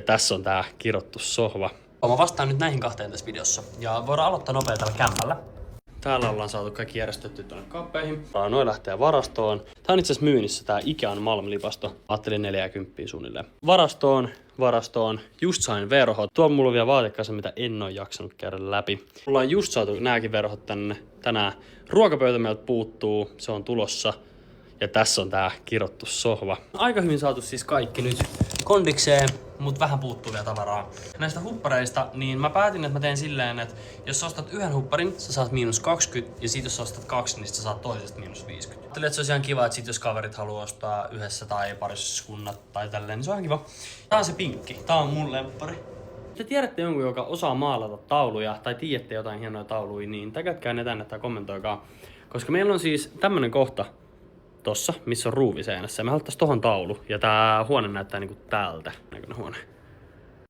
tässä on tää kirottu sohva. Mä vastaan nyt näihin kahteen tässä videossa. Ja voidaan aloittaa nopea tällä kämpällä. Täällä ollaan saatu kaikki järjestetty tuonne kappeihin. Noin lähtee varastoon. Tää on itse asiassa myynnissä tää Ikean Malm-lipasto. Ajattelin 40 suunnilleen. Varastoon. Just sain verhot. Tuolla mulla on vielä vaatekassa, mitä en oo jaksanut käydä läpi. Mulla on just saatu nääkin verhot tänne tänään. Ruokapöytä meiltä puuttuu. Se on tulossa. Ja tässä on tää kirottu sohva. Aika hyvin saatu siis kaikki nyt kondikseen, mut vähän puuttuu vielä tavaraa. Näistä huppareista, niin mä päätin, että mä teen silleen, että jos sä ostat yhden hupparin, sä saat -20, ja sit jos sä ostat 2, niin sä saat toisesta -50. Ajattelin, että se olisi ihan kiva, että sit jos kaverit haluaa ostaa yhdessä tai pariskunnat tai tälleen, niin se on ihan kiva. Tää on se pinkki. Tää on mun lemppari. Te tiedätte jonkun, joka osaa maalata tauluja, tai tiedätte jotain hienoja tauluja, niin täkätkää ne tänne tai kommentoikaa. Koska meillä on siis tämmönen kohta tossa, missä on ruuvi seinässä. Me haluttaisiin tohon taulu, ja tää huone näyttää niinku tältä näköinen huone.